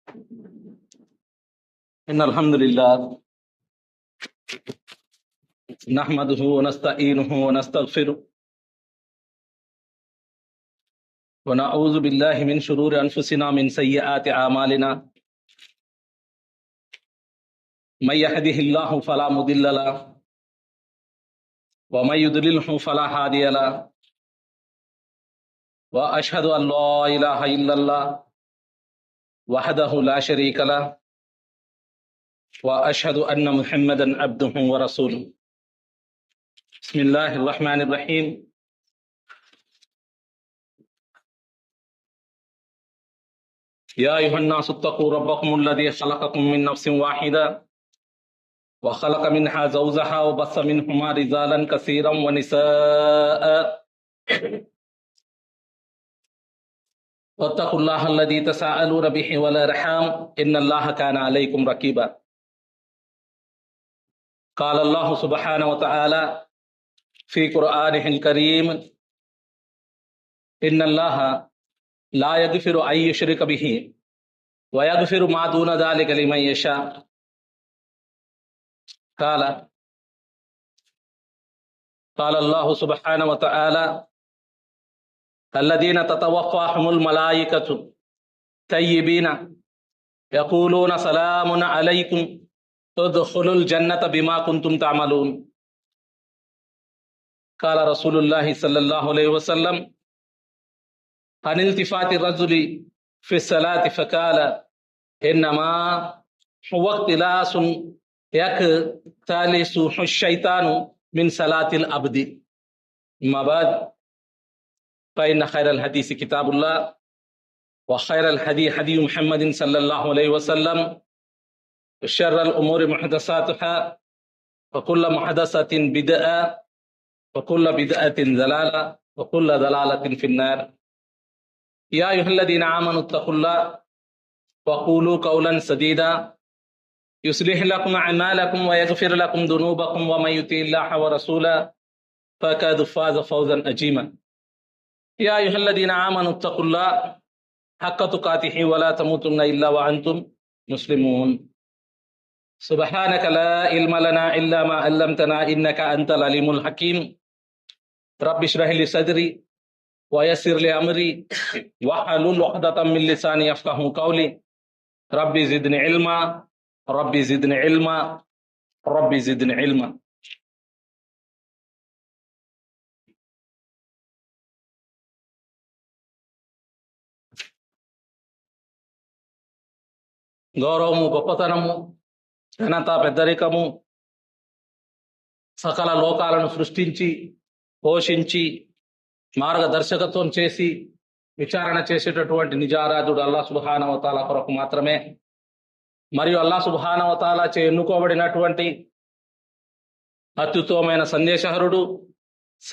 إن الحمد لله نحمده ونستعينه ونستغفره ونعوذ بالله من شرور أنفسنا من سيئات أعمالنا من يهده الله فلا مضل له ومن يضلله فلا هادي له وأشهد أن لا إله إلا الله وحده لا شريك له وأشهد أن محمدا عبده ورسوله بسم الله الرحمن الرحيم يا أيها الناس اتقوا ربكم الذي خلقكم من نفس واحدة وخلق منها زوجها وبث منهما رجالا كثيرا ونساء واتقوا الله الذي تساءلون به والأرحام إن الله كان عليكم رقيبا قال الله سبحانه وتعالى في قرآنه الكريم إن الله لا يغفر أن يشرك به ويغفر ما دون ذلك لمن يشاء قال الله سبحانه وتعالى الذين تتوفاهم الملائكة طيبين يقولون سلام عليكم ادخلوا الجنة بما كنتم تعملون قال رسول الله صلى الله عليه وسلم عن التفات الرجل في الصلاة فقال إنما هو اختلاس يختلسه الشيطان من صلاة العبد أما بعد فإن خير الحديث كتاب الله وخير الهدي هدي محمد صلى الله عليه وسلم وشر الأمور محدثاتها وكل محدثة بدعة وكل بدعة ضلالة وكل ضلالة في النار يا أيها الذين آمنوا اتقوا الله وقولوا قولا سديدا يصلح لكم أعمالكم ويغفر لكم ذنوبكم ومن يطع الله ورسوله فقد فاز فوزا عظيما يا أيها الذين آمنوا اتقوا الله حق تقاته ولا تموتن إلا وأنتم مسلمون سبحانك لا علم لنا إلا ما علمتنا إنك أنت العليم الحكيم رب اشرح لي صدري ويسر لي أمري واحلل عقدة من لساني يفقهوا قولي ربي زدني علما ربي زدني علما ربي زدني علما గౌరవము గొప్పతనము ఘనత పెద్దరికము సకల లోకాలను సృష్టించి పోషించి మార్గదర్శకత్వం చేసి విచారణ చేసేటటువంటి నిజారాధుడు అల్లాహ్ సుబ్హానహు వ తఆలా కొరకు మాత్రమే మరియు అల్లాహ్ సుబ్హానహు వ తఆలా చే ఎన్నుకోబడినటువంటి అత్యుత్తమమైన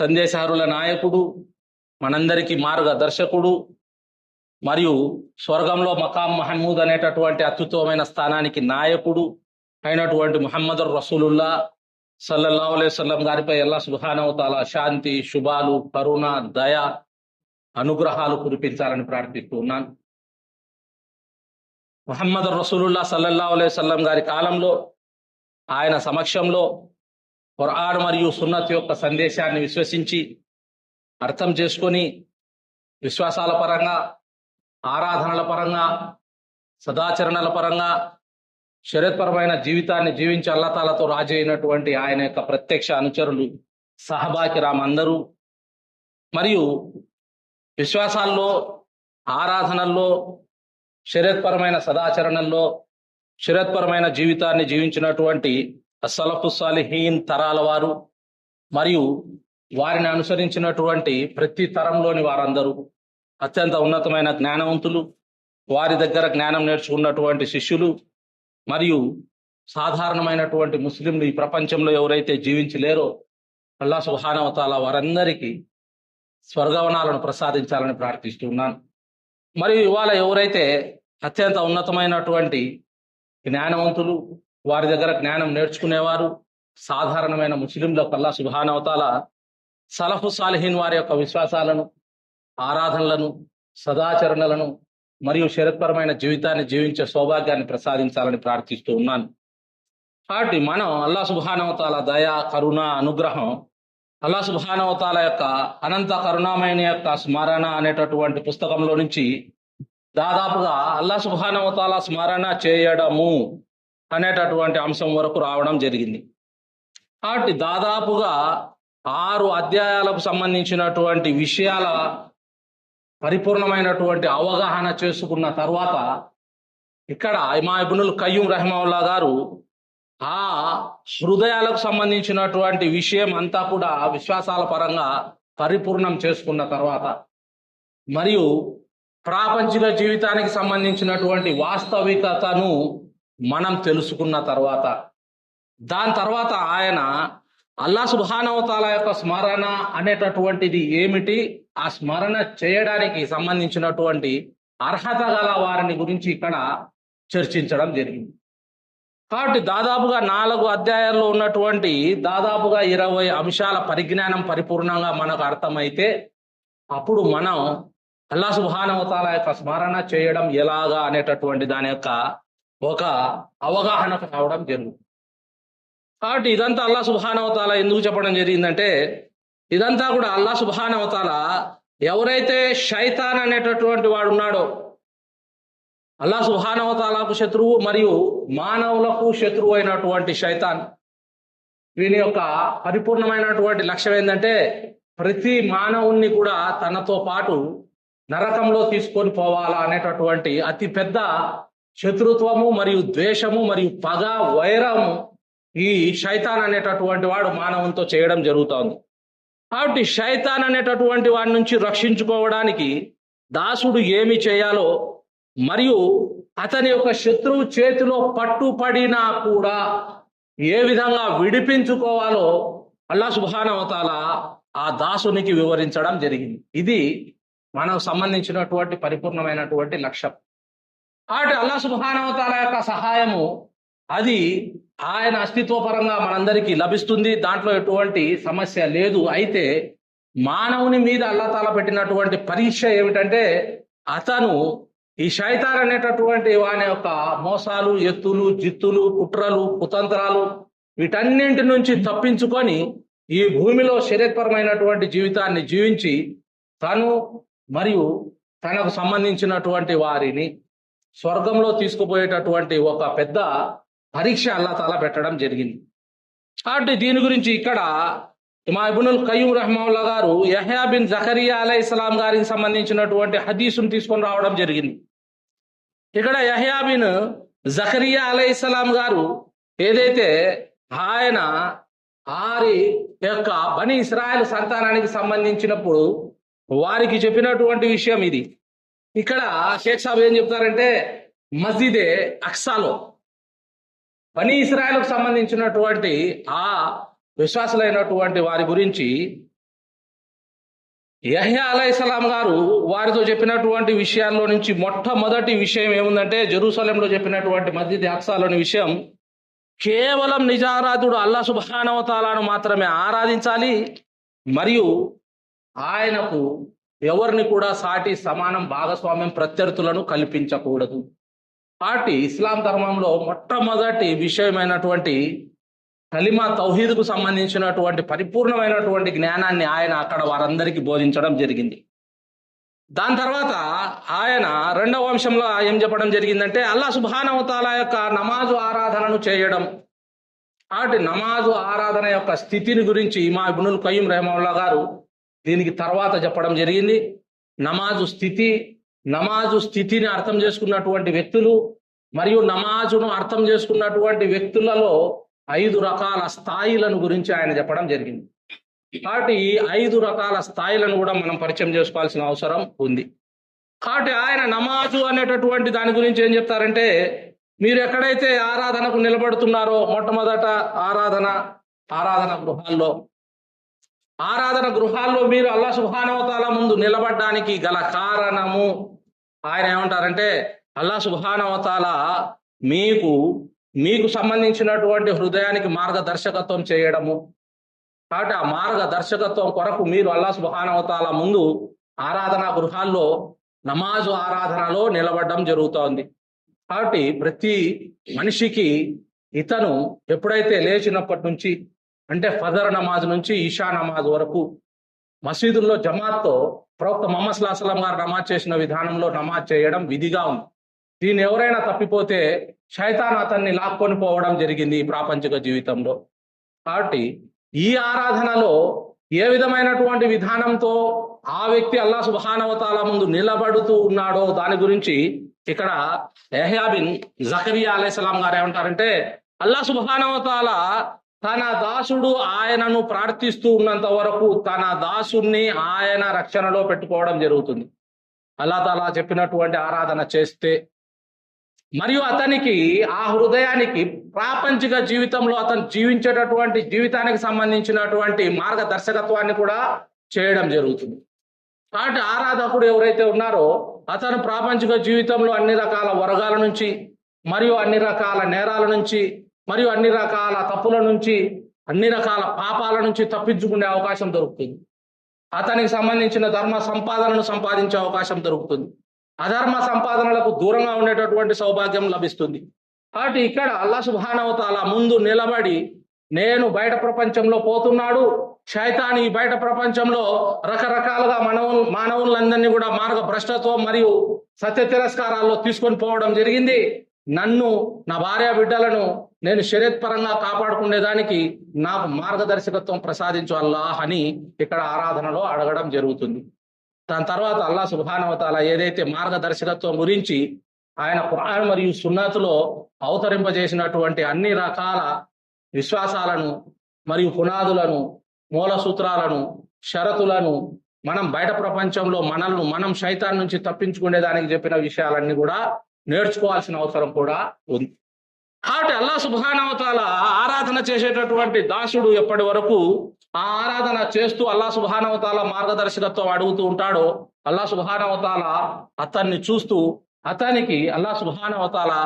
సందేశహరుల నాయకుడు మనందరికీ మార్గదర్శకుడు మరియు స్వర్గంలో మకాం మహమూద్ అనేటటువంటి అత్యుత్తమమైన స్థానానికి నాయకుడు అయినటువంటి ముహమ్మదుర్ రసూలుల్లా సల్లల్లాహు అలైహి వసల్లం గారిపై అల్లాహ్ సుబ్హానహు వ తఆలా శాంతి శుభాలు కరుణ దయ అనుగ్రహాలు కురిపించాలని ప్రార్థిస్తూ ఉన్నాను. ముహమ్మదుర్ రసూలుల్లా సల్లల్లాహు అలైహి వసల్లం గారి కాలంలో ఆయన సమక్షంలో ఖురాన్ మరియు సున్నత్ యొక్క సందేశాన్ని విశ్వసించి అర్థం చేసుకొని విశ్వాసాల పరంగా ఆరాధనల పరంగా సదాచరణల పరంగా శరీరపరమైన జీవితాన్ని జీవించి అల్లాహ్ తాలాతో రాజీ అయినటువంటి ఆయన యొక్క ప్రత్యక్ష అనుచరులు సహబా కిరామ్ అందరూ మరియు విశ్వాసాల్లో ఆరాధనల్లో శరీరపరమైన సదాచరణల్లో శరీరపరమైన జీవితాన్ని జీవించినటువంటి అస్సలఫు సాలిహీన్ తరాల వారు మరియు వారిని అనుసరించినటువంటి ప్రతి తరంలోని వారందరూ అత్యంత ఉన్నతమైన జ్ఞానవంతులు, వారి దగ్గర జ్ఞానం నేర్చుకున్నటువంటి శిష్యులు మరియు సాధారణమైనటువంటి ముస్లింలు ఈ ప్రపంచంలో ఎవరైతే జీవించి లేరో అల్లాహ్ సుబ్హానహు వ తఆలా వారందరికీ స్వర్గవనాలను ప్రసాదించాలని ప్రార్థిస్తున్నాను. మరియు ఇవాళ ఎవరైతే అత్యంత ఉన్నతమైనటువంటి జ్ఞానవంతులు, వారి దగ్గర జ్ఞానం నేర్చుకునేవారు సాధారణమైన ముస్లింలకు అల్లాహ్ సుబ్హానహు వ తఆలా సలఫు సాలిహీన్ వారి యొక్క విశ్వాసాలను, ఆరాధనలను, సదాచరణలను మరియు శరత్పరమైన జీవితాన్ని జీవించే సౌభాగ్యాన్ని ప్రసాదించాలని ప్రార్థిస్తూ ఉన్నాను. కాబట్టి మనం అల్లాహ్ సుబ్హానహు వ తఆలా దయ, కరుణ, అనుగ్రహం, అల్లాహ్ సుబ్హానహు వ తఆలా యొక్క అనంత కరుణామయుని యొక్క స్మరణ అనేటటువంటి పుస్తకంలో నుంచి దాదాపుగా అల్లాహ్ సుబ్హానహు వ తఆలా స్మరణ చేయడము అనేటటువంటి అంశం వరకు రావడం జరిగింది. కాబట్టి దాదాపుగా 6 అధ్యాయాలకు సంబంధించినటువంటి విషయాల పరిపూర్ణమైనటువంటి అవగాహన చేసుకున్న తర్వాత ఇక్కడ ఇమామ్ ఇబ్నుల్ ఖయ్యూమ్ రహిమహుల్లా గారు ఆ హృదయాలకు సంబంధించినటువంటి విషయం అంతా కూడా విశ్వాసాల పరంగా పరిపూర్ణం చేసుకున్న తర్వాత మరియు ప్రాపంచిక జీవితానికి సంబంధించినటువంటి వాస్తవికతను మనం తెలుసుకున్న తర్వాత దాని తర్వాత ఆయన అల్లాహ్ సుబ్హానహు వ తఆలా యొక్క స్మరణ అనేటటువంటిది ఏమిటి, ఆ స్మరణ చేయడానికి సంబంధించినటువంటి అర్హత గల వారిని గురించి ఇక్కడ చర్చించడం జరిగింది. కాబట్టి దాదాపుగా 4 అధ్యాయాల్లో ఉన్నటువంటి దాదాపుగా 20 అంశాల పరిజ్ఞానం పరిపూర్ణంగా మనకు అర్థమైతే అప్పుడు మనం అల్లాహ్ సుబ్హానహు వ తఆలా యొక్క స్మరణ చేయడం ఎలాగా అనేటటువంటి దాని యొక్క ఒక అవగాహనకు రావడం జరుగుతుంది. కాబట్టి ఇదంతా అల్లాహ్ సుబ్హానహు వ తఆలా ఎందుకు చెప్పడం జరిగిందంటే ఇదంతా కూడా అల్లాహ్ సుబ్హానహు వ తఆలా ఎవరైతే శైతాన్ అనేటటువంటి వాడు ఉన్నాడో, అల్లాహ్ సుబ్హానహు వ తఆలాకు శత్రువు మరియు మానవులకు శత్రువు అయినటువంటి శైతాన్, వీని యొక్క పరిపూర్ణమైనటువంటి లక్ష్యం ఏంటంటే ప్రతి మానవుణ్ణి కూడా తనతో పాటు నరకంలో తీసుకొని పోవాలా అనేటటువంటి అతి పెద్ద శత్రుత్వము మరియు ద్వేషము మరియు పగ, వైరము ఈ శైతాన్ అనేటటువంటి వాడు మానవునితో చేయడం జరుగుతోంది. కాబట్టి శైతాన్ అనేటటువంటి వాడి నుంచి రక్షించుకోవడానికి దాసుడు ఏమి చేయాలో మరియు అతని యొక్క శత్రువు చేతిలో పట్టుపడినా కూడా ఏ విధంగా విడిపించుకోవాలో అల్లాహ్ సుబ్హానహు వ తఆలా ఆ దాసునికి వివరించడం జరిగింది. ఇది మనకు సంబంధించినటువంటి పరిపూర్ణమైనటువంటి లక్ష్యం. కాబట్టి అల్లాహ్ సుబ్హానహు వ తఆలా యొక్క సహాయము అది ఆయన అస్తిత్వపరంగా మనందరికీ లభిస్తుంది, దాంట్లో ఎటువంటి సమస్య లేదు. అయితే మానవుని మీద అల్లాహ్ తాలా పెట్టినటువంటి పరీక్ష ఏమిటంటే అతను ఈ శైతాన్ అనేటటువంటి వాని యొక్క మోసాలు, ఎత్తులు, జిత్తులు, కుట్రలు, కుతంత్రాలు వీటన్నింటి నుంచి తప్పించుకొని ఈ భూమిలో శరీరపరమైనటువంటి జీవితాన్ని జీవించి తను మరియు తనకు సంబంధించినటువంటి వారిని స్వర్గంలో తీసుకుపోయేటటువంటి ఒక పెద్ద పరీక్ష అల్లాహ్ తాలా పెట్టడం జరిగింది. కాబట్టి దీని గురించి ఇక్కడ ఇమామ్ ఇబ్నుల్ ఖయ్యూమ్ రహిమహుల్లా గారు యహ్యా బిన్ జకరియా అలైహిస్సలాం గారికి సంబంధించినటువంటి హదీసును తీసుకొని రావడం జరిగింది. ఇక్కడ యహ్యా బిన్ జకరియా అలైహిస్సలాం గారు ఏదైతే ఆయన వారి యొక్క బనీ ఇస్రాయేల్ సంతానానికి సంబంధించినప్పుడు వారికి చెప్పినటువంటి విషయం ఇది. ఇక్కడ షేక్ సాబ్ ఏం చెప్తారంటే మస్జిదే అక్సాలో బనీ ఇస్రాయేల్కు సంబంధించినటువంటి ఆ విశ్వాసులైనటువంటి వారి గురించి యహ్యా అలైహిస్సలాం గారు వారితో చెప్పినటువంటి విషయాల్లో నుంచి మొట్టమొదటి విషయం ఏముందంటే జెరూసలేంలో చెప్పినటువంటి మస్జిద్ అక్సాలోని విషయం కేవలం నిజారాధుడు అల్లాహ్ సుబ్హానహు వ తఆలాను మాత్రమే ఆరాధించాలి మరియు ఆయనకు ఎవరిని కూడా సాటి సమానం భాగస్వామ్యం ప్రత్యర్థులను కల్పించకూడదు. కాబట్టి ఇస్లాం ధర్మంలో మొట్టమొదటి విషయమైనటువంటి కలిమా తౌహీద్కు సంబంధించినటువంటి పరిపూర్ణమైనటువంటి జ్ఞానాన్ని ఆయన అక్కడ వారందరికీ బోధించడం జరిగింది. దాని తర్వాత ఆయన రెండవ అంశంలో ఏం చెప్పడం జరిగిందంటే అల్లాహ్ సుబ్హానహు వ తఆలా యొక్క నమాజు ఆరాధనను చేయడం. కాబట్టి నమాజు ఆరాధన యొక్క స్థితిని గురించి ఇమామ్ ఇబ్నుల్ ఖయ్యూమ్ రహిమహుల్లా గారు దీనికి తర్వాత చెప్పడం జరిగింది. నమాజు స్థితిని అర్థం చేసుకున్నటువంటి వ్యక్తులు మరియు నమాజును అర్థం చేసుకున్నటువంటి వ్యక్తులలో 5 రకాల స్థాయిలను గురించి ఆయన చెప్పడం జరిగింది. కాబట్టి ఈ 5 రకాల స్థాయిలను కూడా మనం పరిచయం చేసుకోవాల్సిన అవసరం ఉంది. కాబట్టి ఆయన నమాజు అనేటటువంటి దాని గురించి ఏం చెప్తారంటే మీరు ఎక్కడైతే ఆరాధనకు నిలబడుతున్నారో మొట్టమొదట ఆరాధన గృహాల్లో మీరు అల్లాహ్ సుబ్హానహు వ తఆలా ముందు నిలబడడానికి గల కారణము ఆయన ఏమంటారంటే అల్లాహ్ సుబ్హానహు వ తఆలా మీకు సంబంధించినటువంటి హృదయానికి మార్గదర్శకత్వం చేయడము. కాబట్టి ఆ మార్గదర్శకత్వం కొరకు మీరు అల్లాహ్ సుబ్హానహు వ తఆలా ముందు ఆరాధనా గృహాల్లో నమాజు ఆరాధనలో నిలబడడం జరుగుతోంది. కాబట్టి ప్రతి మనిషికి ఇతను ఎప్పుడైతే లేచినప్పటి నుంచి, అంటే ఫజర్ నమాజ్ నుంచి ఇషా నమాజ్ వరకు మసీదుల్లో జమాత్తో ప్రవక్త ముహమ్మద్ సల్లల్లాహు అలైహి వసల్లం గారు నమాజ్ చేసిన విధానంలో నమాజ్ చేయడం విధిగా ఉంది. దీన్ని ఎవరైనా తప్పిపోతే శైతాన్ అతన్ని లాక్కొని పోవడం జరిగింది ఈ ప్రాపంచిక జీవితంలో. కాబట్టి ఈ ఆరాధనలో ఏ విధమైనటువంటి విధానంతో ఆ వ్యక్తి అల్లాహ్ సుబ్హానహు వ తఆలా ముందు నిలబడుతూ ఉన్నాడో దాని గురించి ఇక్కడ యహ్యా బిన్ జకరియా అలైహిస్సలాం గారు ఏమంటారంటే, అల్లాహ్ సుబ్హానహు వ తఆలా తన దాసుడు ఆయనను ప్రార్థిస్తూ ఉన్నంత వరకు తన దాసుని ఆయన రక్షణలో పెట్టుకోవడం జరుగుతుంది. అల్లాహ్ తాలా చెప్పినటువంటి ఆరాధన చేస్తే, మరియు అతనికి ఆ హృదయానికి ప్రాపంచిక జీవితంలో అతను జీవించేటటువంటి జీవితానికి సంబంధించినటువంటి మార్గదర్శకత్వాన్ని కూడా చేయడం జరుగుతుంది. కాబట్టి ఆరాధకుడు ఎవరైతే ఉన్నారో అతను ప్రాపంచిక జీవితంలో అన్ని రకాల వర్గాల నుంచి, మరియు అన్ని రకాల నేరాల నుంచి, మరియు అన్ని రకాల తప్పుల నుంచి, అన్ని రకాల పాపాల నుంచి తప్పించుకునే అవకాశం దొరుకుతుంది. అతనికి సంబంధించిన ధర్మ సంపాదనను సంపాదించే అవకాశం దొరుకుతుంది. అధర్మ సంపాదనలకు దూరంగా ఉండేటటువంటి సౌభాగ్యం లభిస్తుంది. కాబట్టి ఇక్కడ అల్లాహ్ సుబ్హానహు వ తఆలా ముందు నిలబడి, నేను బయట ప్రపంచంలో పోతున్నాడు, శైతాన్ ఈ బయట ప్రపంచంలో రకరకాలుగా మానవులందరినీ కూడా మార్గ భ్రష్టత్వం మరియు సత్య తిరస్కారాల్లో తీసుకొని పోవడం జరిగింది. నన్ను, నా భార్య బిడ్డలను నేను షరీయత్ పరంగా కాపాడుకునేదానికి నాకు మార్గదర్శకత్వం ప్రసాదించు అల్లాహ్ అని ఇక్కడ ఆరాధనలో అడగడం జరుగుతుంది. దాని తర్వాత అల్లాహ్ సుబ్హానహు వ తఆలా ఏదైతే మార్గదర్శకత్వం గురించి ఆయన ఖురాన్ మరియు సున్నతులో అవతరింపజేసినటువంటి అన్ని రకాల విశ్వాసాలను మరియు పునాదులను, మూల సూత్రాలను, షరతులను మనం బయట ప్రపంచంలో మనం శైతాన్ నుంచి తప్పించుకునేదానికి చెప్పిన విషయాలన్నీ కూడా నేర్చుకోవాల్సిన అవసరం కూడా ఉంది. కాబట్టి అల్లాహ్ సుబ్హానహు వ తఆలా ఆరాధన చేసేటటువంటి దాసుడు ఎప్పటి వరకు ఆ ఆరాధన చేస్తూ అల్లాహ్ సుబ్హానహు వ తఆలా మార్గదర్శకత్వం అడుగుతూ ఉంటాడో, అల్లాహ్ సుబ్హానహు వ తఆలా అతన్ని చూస్తూ అతనికి అల్లాహ్ సుబ్హానహు వ తఆలా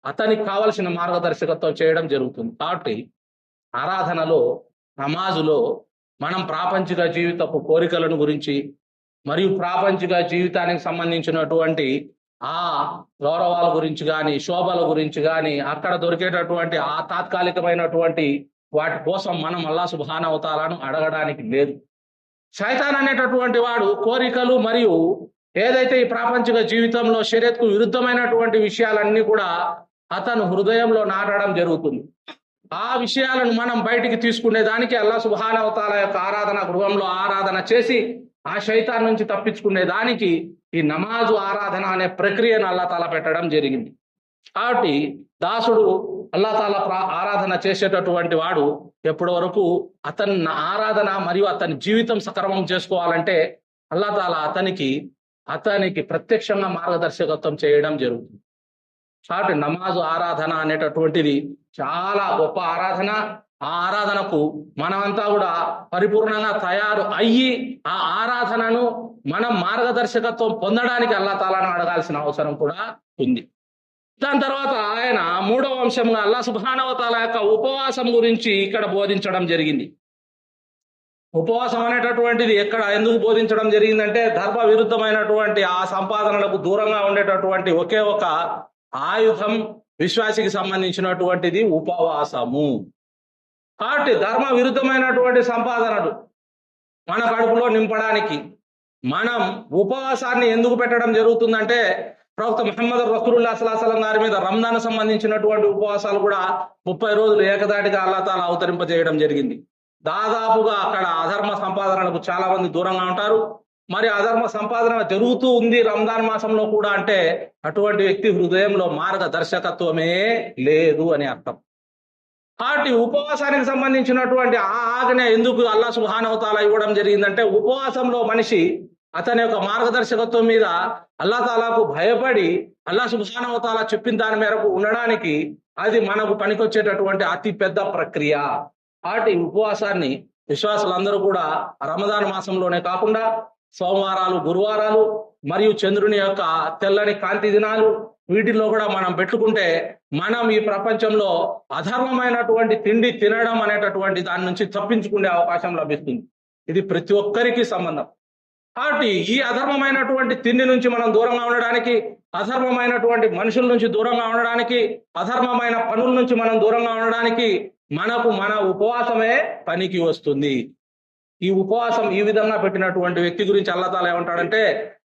అతనికి కావలసిన మార్గదర్శకత్వం చేయడం జరుగుతుంది. కాబట్టి ఆరాధనలో, నమాజులో మనం ప్రాపంచిక జీవితపు కోరికలను గురించి మరియు ప్రాపంచిక జీవితానికి సంబంధించినటువంటి ఆ గౌరవాల గురించి కానీ, శోభల గురించి కానీ, అక్కడ దొరికేటటువంటి ఆ తాత్కాలికమైనటువంటి వాటి కోసం మనం అల్లాహ్ సుబ్హానహు వ తఆలాను అడగడానికి లేదు. శైతాన్ అనేటటువంటి వాడు కోరికలు మరియు ఏదైతే ఈ ప్రాపంచిక జీవితంలో షరియత్కు విరుద్ధమైనటువంటి విషయాలన్నీ కూడా అతను హృదయంలో నాటడం జరుగుతుంది. ఆ విషయాలను మనం బయటికి తీసుకునే దానికి అల్లాహ్ సుబ్హానహు వ తఆలా యొక్క ఆరాధన గృహంలో ఆరాధన చేసి ఆ శైతాన్ నుంచి తప్పించుకునే దానికి ఈ నమాజు ఆరాధన అనే ప్రక్రియను అల్లాహ్ తాలా పెట్టడం జరిగింది. కాబట్టి దాసుడు అల్లాహ్ తాలా ఆరాధన చేసేటటువంటి వాడు ఎప్పటి వరకు అతని ఆరాధన మరియు అతని జీవితం సక్రమం చేసుకోవాలంటే అల్లాహ్ తాలా అతనికి ప్రత్యక్షంగా మార్గదర్శకత్వం చేయడం జరుగుతుంది. కాబట్టి నమాజు ఆరాధన అనేటటువంటిది చాలా గొప్ప ఆరాధన. ఆ ఆరాధనకు మనమంతా కూడా పరిపూర్ణంగా తయారు అయ్యి ఆ ఆరాధనను మనం మార్గదర్శకత్వం పొందడానికి అల్లాహ్ తాలాను అడగాల్సిన అవసరం కూడా ఉంది. దాని తర్వాత ఆయన మూడవ అంశంగా అల్లాహ్ సుబ్హానహు వ తఆలా యొక్క ఉపవాసం గురించి ఇక్కడ బోధించడం జరిగింది. ఉపవాసం అనేటటువంటిది ఎందుకు బోధించడం జరిగిందంటే, ధర్మ విరుద్ధమైనటువంటి ఆ సంపాదనలకు దూరంగా ఉండేటటువంటి ఒకే ఒక ఆయుధం విశ్వాసికి సంబంధించినటువంటిది ఉపవాసము. కాబట్టి ధర్మ విరుద్ధమైనటువంటి సంపాదనలు మన కడుపులో నింపడానికి మనం ఉపవాసాన్ని ఎందుకు పెట్టడం జరుగుతుందంటే, ప్రవక్త ముహమ్మద్ రసూలుల్లాహి సల్లల్లాహు అలైహి వసల్లం గారి మీద రంజాన్ సంబంధించినటువంటి ఉపవాసాలు కూడా 30 రోజులు ఏకదాటిగా అల్లాహ్ తాలా అవతరింపజేయడం జరిగింది. దాదాపుగా అక్కడ అధర్మ సంపాదనలకు చాలా మంది దూరంగా ఉంటారు. మరి అధర్మ సంపాదన జరుగుతూ ఉంది రంజాన్ మాసంలో కూడా అంటే అటువంటి వ్యక్తి హృదయంలో మార్గదర్శకత్వమే లేదు అని అర్థం. కాబట్టి ఉపవాసానికి సంబంధించినటువంటి ఆ ఆజ్ఞ ఎందుకు అల్లాహ్ సుబ్హానహు వ తఆలా ఇవ్వడం జరిగిందంటే, ఉపవాసంలో మనిషి అతని యొక్క మార్గదర్శకత్వం మీద అల్లాహ్ తాలాకు భయపడి అల్లాహ్ సుబ్హానహు వ తఆలా చెప్పిన దాని మేరకు ఉండడానికి అది మనకు పనికొచ్చేటటువంటి అతి పెద్ద ప్రక్రియ. కాబట్టి ఉపవాసాన్ని విశ్వాసులందరూ కూడా రమదాన్ మాసంలోనే కాకుండా సోమవారాలు, గురువారాలు మరియు చంద్రుని యొక్క తెల్లని కాంతి దినాలు వీటిల్లో కూడా మనం పెట్టుకుంటే మనం ఈ ప్రపంచంలో అధర్మమైనటువంటి తిండి తినడం అనేటటువంటి దాని నుంచి తప్పించుకునే అవకాశం లభిస్తుంది. ఇది ప్రతి ఒక్కరికి సంబంధం. కాబట్టి ఈ అధర్మమైనటువంటి తిండి నుంచి మనం దూరంగా ఉండడానికి, అధర్మమైనటువంటి మనుషుల నుంచి దూరంగా ఉండడానికి, అధర్మమైన పనుల నుంచి మనం దూరంగా ఉండడానికి మనకు మన ఉపవాసమే పనికి వస్తుంది. ఈ ఉపవాసం ఈ విధంగా పెట్టినటువంటి వ్యక్తి గురించి అల్లాహ్ తాలా ఏమంటాడంటే,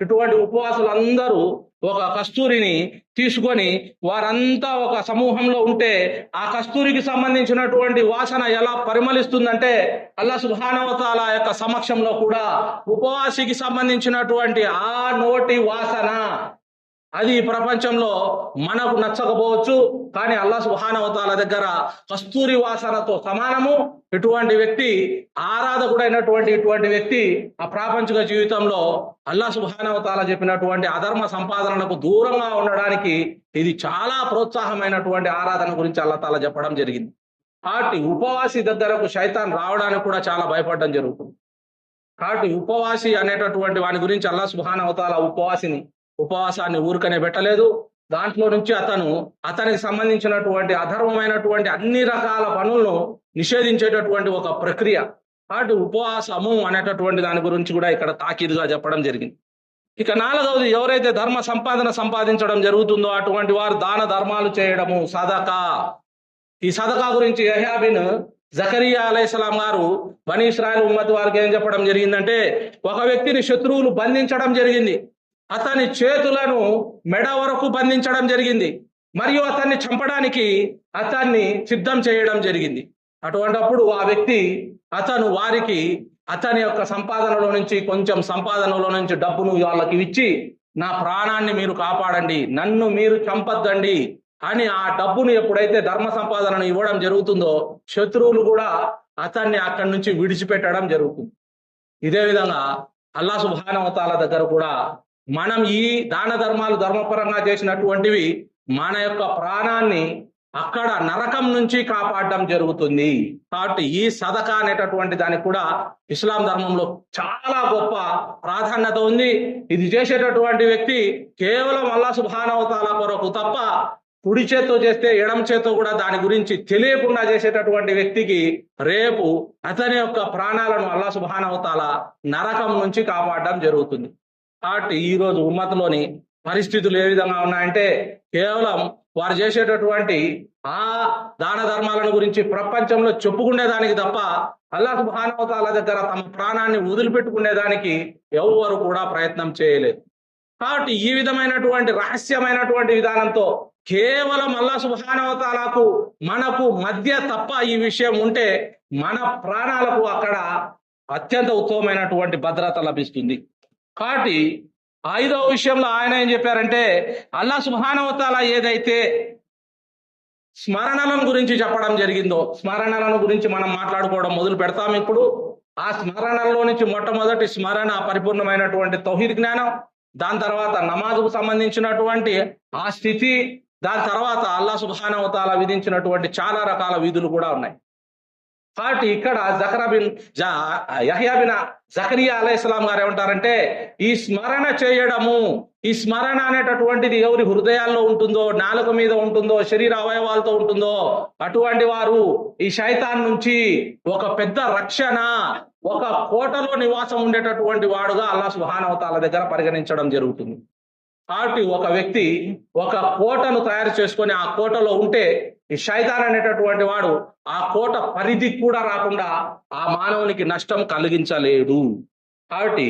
ఇటువంటి ఉపవాసులు అందరూ ఒక కస్తూరిని తీసుకొని వారంతా ఒక సమూహంలో ఉంటే ఆ కస్తూరికి సంబంధించినటువంటి వాసన ఎలా పరిమళిస్తుందంటే అల్లాహ్ సుబ్హానహు వ తఆలా యొక్క సమక్షంలో కూడా ఉపవాసికి సంబంధించినటువంటి ఆ నోటి వాసన అది ప్రపంచంలో మనకు నచ్చకపోవచ్చు, కానీ అల్లాహ్ సుబ్హానహు వ తఆలా దగ్గర కస్తూరి వాసనతో సమానము. ఇటువంటి వ్యక్తి ఆరాధకుడైనటువంటి ఇటువంటి వ్యక్తి ఆ ప్రాపంచిక జీవితంలో అల్లాహ్ సుబ్హానహు వ తఆలా చెప్పినటువంటి అధర్మ సంపాదనలకు దూరంగా ఉండడానికి ఇది చాలా ప్రోత్సాహమైనటువంటి ఆరాధన గురించి అల్లాహ్ తాలా చెప్పడం జరిగింది. కాబట్టి ఉపవాసి దగ్గరకు శైతాన్ రావడానికి కూడా చాలా భయపడడం జరుగుతుంది. కాబట్టి ఉపవాసి అనేటటువంటి వాని గురించి అల్లాహ్ సుబ్హానహు వ తఆలా ఉపవాసాన్ని ఊరికనే పెట్టలేదు. దాంట్లో నుంచి అతనికి సంబంధించినటువంటి అధర్మమైనటువంటి అన్ని రకాల పనులను నిషేధించేటటువంటి ఒక ప్రక్రియ. కాబట్టి ఉపవాసము అనేటటువంటి దాని గురించి కూడా ఇక్కడ తాకీదుగా చెప్పడం జరిగింది. ఇక 4వది, ఎవరైతే ధర్మ సంపాదించడం జరుగుతుందో అటువంటి వారు దాన ధర్మాలు చేయడము, సదకా. ఈ సదకా గురించి యహ్యా బిన్ జకరియా అలైహిస్సలాం గారు బనీ ఇస్రాయిల్ ఉమ్మత్ వారికి ఏం చెప్పడం జరిగిందంటే, ఒక వ్యక్తిని శత్రువులు బంధించడం జరిగింది, అతని చేతులను మెడ వరకు బంధించడం జరిగింది, మరియు అతన్ని చంపడానికి అతన్ని సిద్ధం చేయడం జరిగింది. అటువంటప్పుడు ఆ వ్యక్తి వారికి అతని యొక్క సంపాదనలో నుంచి కొంచెం సంపాదనలో నుంచి డబ్బును వాళ్ళకి ఇచ్చి, నా ప్రాణాన్ని మీరు కాపాడండి, నన్ను మీరు చంపద్దండి అని ఆ డబ్బును ఎప్పుడైతే ధర్మ సంపాదనను ఇవ్వడం జరుగుతుందో శత్రువులు కూడా అతన్ని అక్కడి నుంచి విడిచిపెట్టడం జరుగుతుంది. ఇదే విధంగా అల్లాహ్ సుబ్హానహు వ తఆలా దగ్గర కూడా మనం ఈ దాన ధర్మాలు ధర్మపరంగా చేసినటువంటివి మన యొక్క ప్రాణాన్ని అక్కడ నరకం నుంచి కాపాడడం జరుగుతుంది. కాబట్టి ఈ సదకా అనేటటువంటి దానికి కూడా ఇస్లాం ధర్మంలో చాలా గొప్ప ప్రాధాన్యత ఉంది. ఇది చేసేటటువంటి వ్యక్తి కేవలం అల్లాహ్ సుబ్హానహు వ తఆలా కొరకు తప్ప కుడి చేత్తో చేస్తే ఎడమ చేత్తో కూడా దాని గురించి తెలియకుండా చేసేటటువంటి వ్యక్తికి రేపు అతని యొక్క ప్రాణాలను అల్లాహ్ సుబ్హానహు వ తఆలా నరకం నుంచి కాపాడడం జరుగుతుంది. కాబట్టి ఈ రోజు ఉమ్మత్లోని పరిస్థితులు ఏ విధంగా ఉన్నాయంటే, కేవలం వారు చేసేటటువంటి ఆ దాన ధర్మాలను గురించి ప్రపంచంలో చెప్పుకునేదానికి తప్ప అల్లాహ్ సుబ్హానహు వ తఆలా దగ్గర తమ ప్రాణాన్ని వదిలిపెట్టుకునేదానికి ఎవ్వరు కూడా ప్రయత్నం చేయలేదు. కాబట్టి ఈ విధమైనటువంటి రహస్యమైనటువంటి విధానంతో కేవలం అల్లాహ్ సుబ్హానహు వ తఆలాకు మనకు మధ్య తప్ప ఈ విషయం ఉంటే మన ప్రాణాలకు అక్కడ అత్యంత ఉత్తమమైనటువంటి భద్రత లభిస్తుంది. కాబట్టి 5వ విషయంలో ఆయన ఏం చెప్పారంటే, అల్లాహ్ సుబ్హానహు వ తఆలా ఏదైతే స్మరణలను గురించి చెప్పడం జరిగిందో, స్మరణలను గురించి మనం మాట్లాడుకోవడం మొదలు పెడతాం ఇప్పుడు. ఆ స్మరణలో నుంచి మొట్టమొదటి స్మరణ పరిపూర్ణమైనటువంటి తౌహీద్ జ్ఞానం, దాని తర్వాత నమాజుకు సంబంధించినటువంటి ఆ స్థితి, దాని తర్వాత అల్లాహ్ సుబ్హానహు వ తఆలా విధించినటువంటి చాలా రకాల విధులు కూడా ఉన్నాయి. కాబట్టి ఇక్కడ యహ్యా బిన్ జకరియా అలైహిస్సలాం గారు ఏమంటారంటే, ఈ స్మరణ చేయడము, ఈ స్మరణ అనేటటువంటిది ఎవరి హృదయాల్లో ఉంటుందో, నాలుక మీద ఉంటుందో, శరీర అవయవాలతో ఉంటుందో అటువంటి వారు ఈ శైతాన్ నుంచి ఒక పెద్ద రక్షణ, ఒక కోటలో నివాసం ఉండేటటువంటి వాడుగా అల్లాహ్ సుబ్హానహు వ తఆలా దగ్గర పరిగణించడం జరుగుతుంది. కాబట్టి ఒక వ్యక్తి ఒక కోటను తయారు చేసుకొని ఆ కోటలో ఉంటే ఈ శైతాన్ అనేటటువంటి వాడు ఆ కోట పరిధికి కూడా రాకుండా ఆ మానవునికి నష్టం కలిగించలేడు. కాబట్టి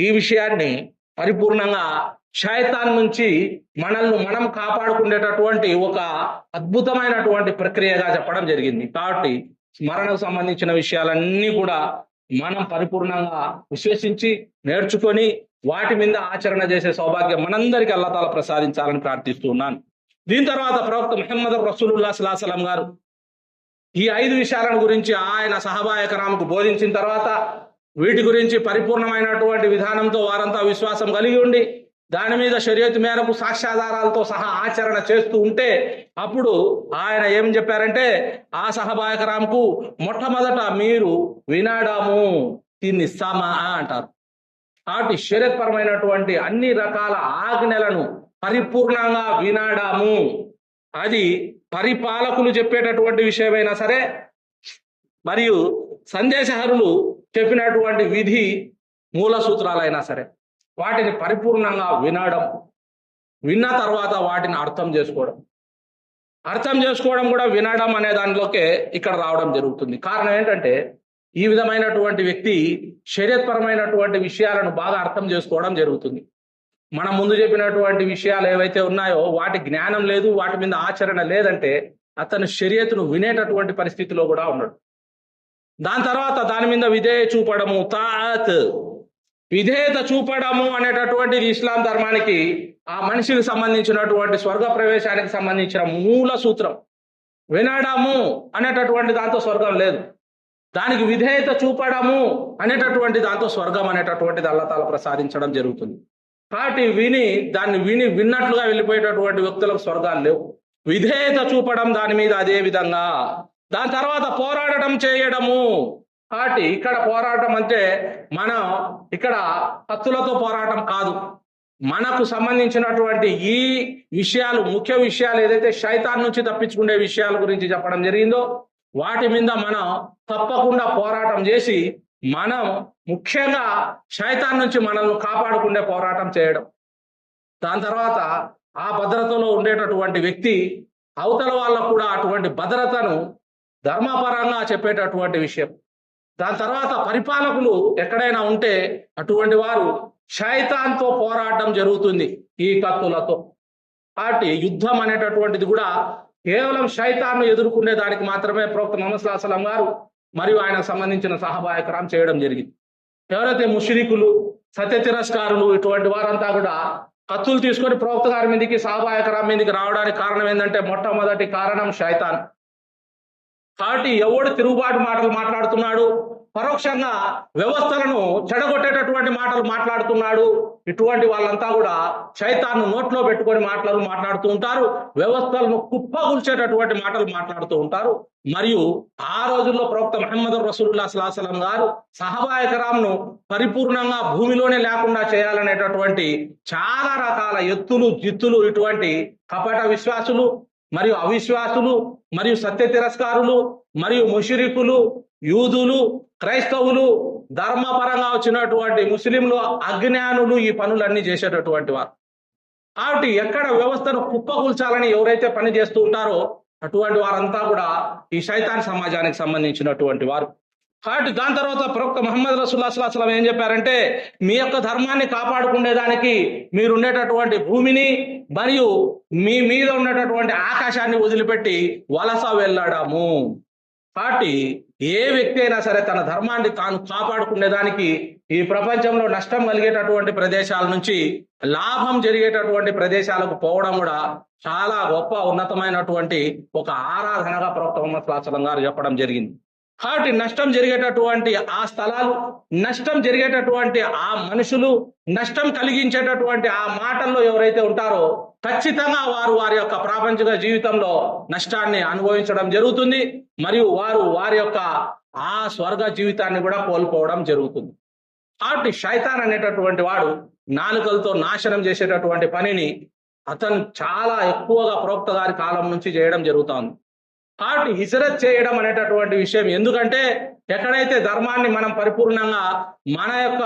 ఈ విషయాన్ని పరిపూర్ణంగా శైతాన్ నుంచి మనల్ని మనం కాపాడుకునేటటువంటి ఒక అద్భుతమైనటువంటి ప్రక్రియగా చెప్పడం జరిగింది. కాబట్టి స్మరణకు సంబంధించిన విషయాలన్నీ కూడా మనం పరిపూర్ణంగా విశ్వసించి నేర్చుకొని వాటి మీద ఆచరణ చేసే సౌభాగ్యం మనందరికీ అల్లాహ్ తాలా ప్రసాదించాలని ప్రార్థిస్తూ ఉన్నాను. దీని తర్వాత ప్రవక్త ముహమ్మద్ రసూలుల్లాహ్ సల్లల్లాహు అలైహి వసల్లం గారు ఈ 5 విషయాలను గురించి ఆయన సహబాయ కరాముకు బోధించిన తర్వాత వీటి గురించి పరిపూర్ణమైనటువంటి విధానంతో వారంతా విశ్వాసం కలిగి ఉండి దాని మీద షరియత్ మేరకు సాక్ష్యాధారాలతో సహా ఆచరణ చేస్తూ ఉంటే అప్పుడు ఆయన ఏం చెప్పారంటే, ఆ సహబాయ కరాముకు మొట్టమొదట మీరు వినడము దీన్ని సమా అంటారు. కాబట్టి షరియత్ పరమైనటువంటి అన్ని రకాల ఆజ్ఞలను పరిపూర్ణంగా వినడము, అది పరిపాలకులు చెప్పేటటువంటి విషయమైనా సరే మరియు సందేశహరులు చెప్పినటువంటి విధి మూల సూత్రాలైనా సరే వాటిని పరిపూర్ణంగా వినడం, విన్న తర్వాత వాటిని అర్థం చేసుకోవడం కూడా వినడం అనే దానిలోకే ఇక్కడ రావడం జరుగుతుంది. కారణం ఏంటంటే ఈ విధమైనటువంటి వ్యక్తి షరియత్ పరమైనటువంటి విషయాలను బాగా అర్థం చేసుకోవడం జరుగుతుంది. మనం ముందు చెప్పినటువంటి విషయాలు ఏవైతే ఉన్నాయో వాటి జ్ఞానం లేదు, వాటి మీద ఆచరణ లేదంటే అతను షరియత్ను వినేటటువంటి పరిస్థితిలో కూడా ఉన్నాడు. దాని తర్వాత దాని మీద విధేయత చూపడము అనేటటువంటిది ఇస్లాం ధర్మానికి ఆ మనిషికి సంబంధించినటువంటి స్వర్గ ప్రవేశానికి సంబంధించిన మూల సూత్రం. వినడము అనేటటువంటి దాంతో స్వర్గం లేదు, దానికి విధేయత చూపడము అనేటటువంటి దాంతో స్వర్గం అనేటటువంటిది అల్లాహ్ తాలా ప్రసాదించడం జరుగుతుంది. కాబట్టి దాన్ని విన్నట్లుగా వెళ్ళిపోయేటటువంటి వ్యక్తులకు స్వర్గాలు లేవు. విధేయత చూపడం దాని మీద అదే విధంగా. దాని తర్వాత పోరాడటం చేయడము. కాబట్టి ఇక్కడ పోరాటం అంటే మనం ఇక్కడ కత్తులతో పోరాటం కాదు, మనకు సంబంధించినటువంటి ఈ విషయాలు, ముఖ్య విషయాలు ఏదైతే శైతాన్ నుంచి తప్పించుకునే విషయాల గురించి చెప్పడం జరిగిందో వాటి మీద మనం తప్పకుండా పోరాటం చేసి మనం ముఖ్యంగా శైతాన్ నుంచి మనల్ని కాపాడుకునే పోరాటం చేయడం. దాని తర్వాత ఆ భద్రతలో ఉండేటటువంటి వ్యక్తి అవతల వాళ్ళకు కూడా అటువంటి భద్రతను ధర్మపరంగా చెప్పేటటువంటి విషయం. దాని తర్వాత పరిపాలకులు ఎక్కడైనా ఉంటే అటువంటి వారు శైతాన్తో పోరాటం జరుగుతుంది ఈ కత్తులతో. కాబట్టి యుద్ధం అనేటటువంటిది కూడా కేవలం శైతాన్ను ఎదుర్కొనే దానికి మాత్రమే ప్రవక్త ముహమ్మద్ సల్లల్లాహు అలైహి వసల్లం గారు మరియు ఆయనకు సంబంధించిన సహాబాయ కిరాం చేయడం జరిగింది. ఎవరైతే ముష్రికులు, సత్య తిరస్కారులు ఇటువంటి వారంతా కూడా కత్తులు తీసుకొని ప్రవక్త గారి మీదకి, సహాబాయ కిరాం మీదకి రావడానికి కారణం ఏంటంటే మొట్టమొదటి కారణం శైతాన్. కాబట్టి ఎవడు తిరుగుబాటు మాటలు మాట్లాడుతున్నాడు, పరోక్షంగా వ్యవస్థలను చెడగొట్టేటటువంటి మాటలు మాట్లాడుతున్నాడు, ఇటువంటి వాళ్ళంతా కూడా శైతాన్ను నోట్లో పెట్టుకొని మాట్లాడుతూ ఉంటారు, వ్యవస్థలను కుప్పగూల్చేటటువంటి మాటలు మాట్లాడుతూ ఉంటారు. మరియు ఆ రోజుల్లో ప్రవక్త ముహమ్మద్ రసూలుల్లాహి సల్లల్లాహు అలైహి వసల్లం గారు సహాబాయ కిరాంను పరిపూర్ణంగా భూమిలోనే లేకుండా చేయాలనేటటువంటి చాలా రకాల ఎత్తులు జిత్తులు ఇటువంటి కపట విశ్వాసులు మరియు అవిశ్వాసులు మరియు సత్య తిరస్కారులు మరియు ముష్రికులు, యూదులు, క్రైస్తవులు, ధర్మపరంగా వచ్చినటువంటి ముస్లింలు, అజ్ఞానులు ఈ పనులన్నీ చేసేటటువంటి వారు. కాబట్టి ఎక్కడ వ్యవస్థను కుప్పకూల్చాలని ఎవరైతే పని చేస్తూ ఉంటారో అటువంటి వారంతా కూడా ఈ శైతాన్ సమాజానికి సంబంధించినటువంటి వారు. కాబట్టి దాని తర్వాత ప్రవక్త ముహమ్మద్ రసూలుల్లాహి సల్లల్లాహు అలైహి వసల్లం ఏం చెప్పారంటే మీ యొక్క ధర్మాన్ని కాపాడుకునేదానికి మీరు ఉండేటటువంటి భూమిని మరియు మీ మీద ఉన్నటువంటి ఆకాశాన్ని వదిలిపెట్టి వలస వెళ్ళడము. కాబట్టి ఏ వ్యక్తి అయినా సరే తన ధర్మాన్ని తాను కాపాడుకునేదానికి ఈ ప్రపంచంలో నష్టం కలిగేటటువంటి ప్రదేశాల నుంచి లాభం జరిగేటటువంటి ప్రదేశాలకు పోవడం కూడా చాలా గొప్ప ఉన్నతమైనటువంటి ఒక ఆరాధనగా ప్రవక్త ముహమ్మద్ సల్లల్లాహు అలైహి వసల్లం గారు చెప్పడం జరిగింది. కాబట్టి నష్టం జరిగేటటువంటి ఆ స్థలాలు, నష్టం జరిగేటటువంటి ఆ మనుషులు, నష్టం కలిగించేటటువంటి ఆ మాటల్లో ఎవరైతే ఉంటారో ఖచ్చితంగా వారి యొక్క ప్రాపంచిక జీవితంలో నష్టాన్ని అనుభవించడం జరుగుతుంది మరియు వారి యొక్క ఆ స్వర్గ జీవితాన్ని కూడా కోల్పోవడం జరుగుతుంది. కాబట్టి శైతాన్ అనేటటువంటి వాడు నాలుకలతో నాశనం చేసేటటువంటి పనిని అతను చాలా ఎక్కువగా ప్రవక్త గారి కాలం నుంచి చేయడం జరుగుతుంది. కాబట్టి హిజ్రత్ చేయడం అనేటటువంటి విషయం, ఎందుకంటే ఎక్కడైతే ధర్మాన్ని మనం పరిపూర్ణంగా మన యొక్క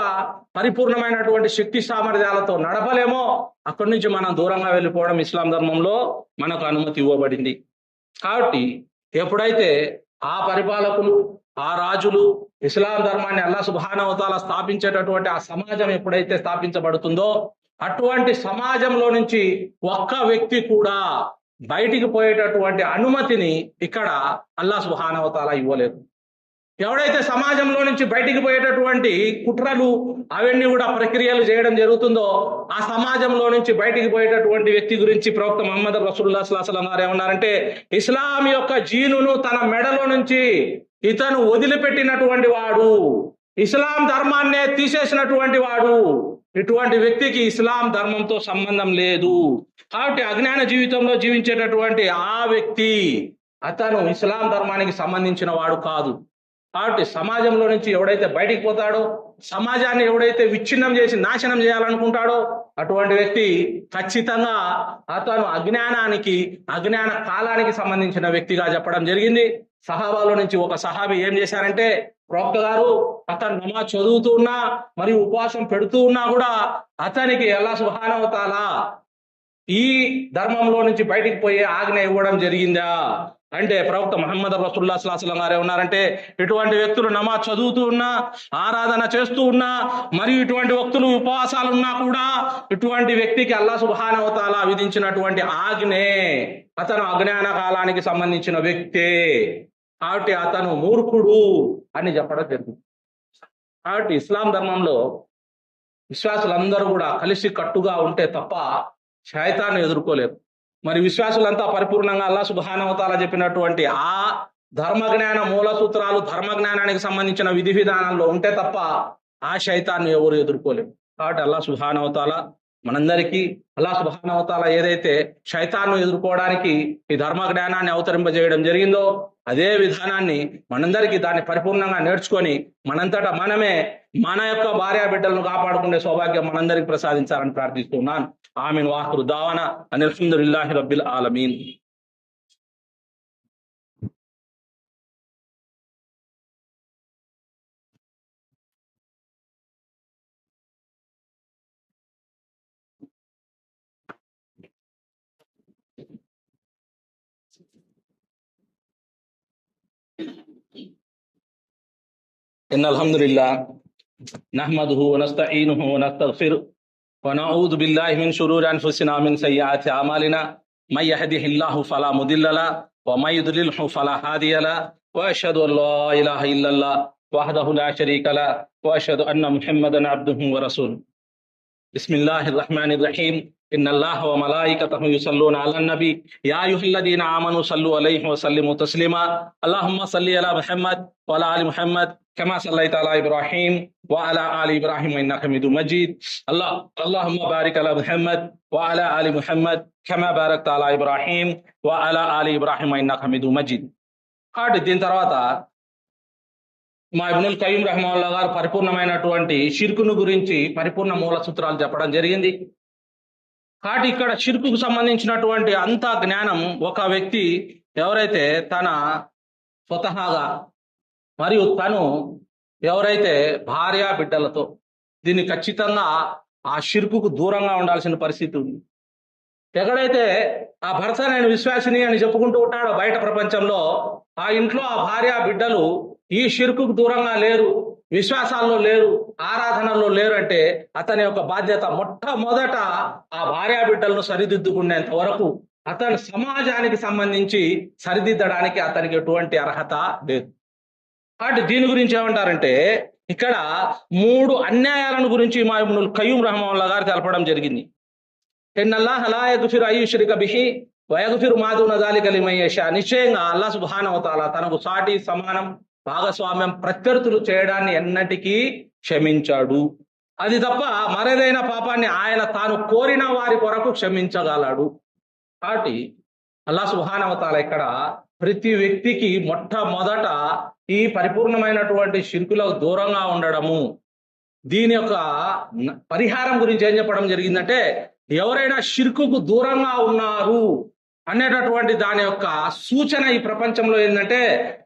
పరిపూర్ణమైనటువంటి శక్తి సామర్థ్యాలతో నడపలేమో అక్కడి నుంచి మనం దూరంగా వెళ్ళిపోవడం ఇస్లాం ధర్మంలో మనకు అనుమతి ఇవ్వబడింది. కాబట్టి ఎప్పుడైతే ఆ పరిపాలకులు, ఆ రాజులు ఇస్లాం ధర్మాన్ని అల్లాహ్ సుబ్హానహు వ తఆలా స్థాపించేటటువంటి ఆ సమాజం ఎప్పుడైతే స్థాపించబడుతుందో అటువంటి సమాజంలో నుంచి ఒక్క వ్యక్తి కూడా బయటికి పోయేటటువంటి అనుమతిని ఇక్కడ అల్లాహ్ సుబ్హానహు వ తఆలా ఇవ్వలేదు. ఎవడైతే సమాజంలో నుంచి బయటికి పోయేటటువంటి కుట్రలు అవన్నీ కూడా ప్రక్రియలు చేయడం జరుగుతుందో ఆ సమాజంలో నుంచి బయటికి పోయేటటువంటి వ్యక్తి గురించి ప్రవక్త ముహమ్మద్ రసూలుల్లాహి సల్లల్లాహు అలైహి వసల్లం గారు ఏమన్నారంటే ఇస్లాం యొక్క జీనును తన మెడలో నుంచి ఇతను వదిలిపెట్టినటువంటి వాడు, ఇస్లాం ధర్మాన్నే తీసేసినటువంటి వాడు, ఇటువంటి వ్యక్తికి ఇస్లాం ధర్మంతో సంబంధం లేదు. కాబట్టి అజ్ఞాన జీవితంలో జీవించేటటువంటి ఆ వ్యక్తి అతను ఇస్లాం ధర్మానికి సంబంధించిన వాడు కాదు. కాబట్టి సమాజంలో నుంచి ఎవడైతే బయటికి పోతాడో సమాజాన్ని ఎవడైతే విచ్ఛిన్నం చేసి నాశనం చేయాలనుకుంటాడో అటువంటి వ్యక్తి ఖచ్చితంగా అతను అజ్ఞాన కాలానికి సంబంధించిన వ్యక్తిగా చెప్పడం జరిగింది. సహాబాలో నుంచి ఒక సహాబీ ఏం చేశారంటే, ప్రవక్త గారు అతను నమాజ్ చదువుతూ ఉన్నా మరియు ఉపవాసం పెడుతూ ఉన్నా కూడా అతనికి అల్లాహ్ సుబ్హానహు వ తఆలా ఈ ధర్మంలో నుంచి బయటికి పోయే ఆజ్ఞ ఇవ్వడం జరిగిందా అంటే, ప్రవక్త ముహమ్మద్ రసూలుల్లాహి സ്വല്ലല്ലാഹు అలైహి వసల్లం గారే ఉన్నారంటే, ఇటువంటి వ్యక్తులు నమాజ్ చదువుతూ ఉన్నా, ఆరాధన చేస్తూ ఉన్నా, మరియు ఇటువంటి వ్యక్తులు ఉపవాసాలు ఉన్నా కూడా ఇటువంటి వ్యక్తికి అల్లాహ్ సుబ్హానహు వ తఆలా విధించినటువంటి ఆజ్ఞే, అతను అజ్ఞాన కాలానికి సంబంధించిన వ్యక్తే, కాబట్టి అతను మూర్ఖుడు అని చెప్పడం జరిగింది. కాబట్టి ఇస్లాం ధర్మంలో విశ్వాసులందరూ కూడా కలిసి కట్టుగా ఉంటే తప్ప శైతాన్ని ఎదుర్కోలేరు. మరి విశ్వాసులంతా పరిపూర్ణంగా అల్లాహ్ సుబ్హానహు వ తఆలా చెప్పినటువంటి ఆ ధర్మజ్ఞాన మూల సూత్రాలు, ధర్మజ్ఞానానికి సంబంధించిన విధి విధానాల్లో ఉంటే తప్ప ఆ శైతాన్ని ఎవరు ఎదుర్కోలేరు. కాబట్టి అల్లాహ్ సుబ్హానహు వ తఆలా మనందరికీ అల్లాహ్ సుబ్హానహు వ తఆలా ఏదైతే శైతాన్ను ఎదుర్కోవడానికి ఈ ధర్మ జ్ఞానాన్ని అవతరింపజేయడం జరిగిందో అదే విధానాన్ని మనందరికీ దాన్ని పరిపూర్ణంగా నేర్చుకొని మనంతటా మనమే మన యొక్క భార్య బిడ్డలను కాపాడుకునే సౌభాగ్యం మనందరికి ప్రసాదించాలని ప్రార్థిస్తున్నాను. ఆమీన్. వాఖిరు దావానా అనిల్ హమ్దులిల్లాహి రబ్బిల్ ఆలమీన్. ఇన్నల్ హమ్దులిల్లాహ్ నహ్మదుహు వ నస్తഈనుహు వ నస్తగ్ఫిరుహు వ నఊదు బిల్లాహి మిన్ షురూరి అన్ఫుసినా మిన్ సయ్యిఆతి అమాలినా మై యహ్దిహిల్లాహు ఫలా ముదిల్ల లహు వ మై యుద్లిల్హు ఫలా హాదియ లహు వ అష్హదు అన్ లా ఇలాహా ఇల్లల్లాహ్ వహ్దహు లా షరీక లహు వ అష్హదు అన్న ముహమ్మదన్ అబ్దుహు వ రసూలుహు. బిస్మిల్లాహిర్ రహ్మానిర్ రహీం. ఇన్నల్లాహ వ మలాయికతహు యుసల్లూన అలన్ నబీ యా అయ్యుహల్లదీన ఆమనూ సల్లు అలైహి వ సల్లిము తస్లీమా. అల్లాహుమ్మా సల్లి అలా ముహమ్మద్ వ అలా ఆలి ముహమ్మద్ కమా సల్లైత అలా ఇబ్రాహీం వ అలా ఆలి ఇబ్రాహీం ఇన్నక హమీదుమ్ మజీద్. అల్లాహుమ్మా బారిక్ అలా ముహమ్మద్ వ అలా ఆలి ముహమ్మద్ కమా బారక్త అలా ఇబ్రాహీం వ అలా ఆలి ఇబ్రాహీం ఇన్నక హమీదుమ్ మజీద్. కాబట్టి దీని తర్వాత మా ఇబ్నుల్ ఖయ్యిమ్ రహిమహుల్లాహ్ గారు పరిపూర్ణమైనటువంటి షిర్కును గురించి పరిపూర్ణ మూల సూత్రాలు చెప్పడం జరిగింది. కాబట్టి ఇక్కడ షిర్కుకు సంబంధించినటువంటి అంత జ్ఞానం ఒక వ్యక్తి ఎవరైతే తన స్వతహాగా మరియు తను ఎవరైతే భార్య బిడ్డలతో దీన్ని ఖచ్చితంగా ఆ షిర్కుకు దూరంగా ఉండాల్సిన పరిస్థితి ఉంది. ఎక్కడైతే ఆ భర్త నేను విశ్వాసిని అని చెప్పుకుంటూ ఉంటాడో బయట ప్రపంచంలో, ఆ ఇంట్లో ఆ భార్య బిడ్డలు ఈ షిర్కుకు దూరంగా లేరు, విశ్వాసాల్లో లేరు, ఆరాధనల్లో లేరు అంటే అతని యొక్క బాధ్యత మొట్టమొదట ఆ భార్యా బిడ్డలను సరిదిద్దుకునేంత వరకు అతని సమాజానికి సంబంధించి సరిదిద్దడానికి అతనికి ఎటువంటి అర్హత లేదు. కాబట్టి దీని గురించి ఏమంటారంటే, ఇక్కడ 3 అన్యాయాలను గురించి మా ఇబ్నుల్ ఖయ్యిమ్ రహిమహుల్లాహ్ గారు తెలపడం జరిగింది. ఇన్నల్లాహ లా యగ్ఫిరు అన్ యుష్రిక బిహి వ యగ్ఫిరు మా దూన జాలిక లిమన్ యషా. నిశ్చయంగా అల్లాహ్ సుబ్హానహు వ తఆలా తనకు సాటి సమానం భాగస్వామ్యం ప్రత్యర్థులు చేయడాన్ని ఎన్నటికీ క్షమించాడు. అది తప్ప మరేదైనా పాపాన్ని ఆయన తాను కోరిన వారి కొరకు క్షమించగలడు. కాబట్టి అల్లాహ్ సుబ్హానహు వ తఆలా ఇక్కడ ప్రతి వ్యక్తికి మొట్టమొదట ఈ పరిపూర్ణమైనటువంటి షిర్కులకు దూరంగా ఉండడము, దీని యొక్క పరిహారం గురించి ఏం చెప్పడం జరిగిందంటే, ఎవరైనా షిర్కుకు దూరంగా ఉన్నారు అనేటటువంటి దాని యొక్క సూచన ఈ ప్రపంచంలో ఏంటంటే,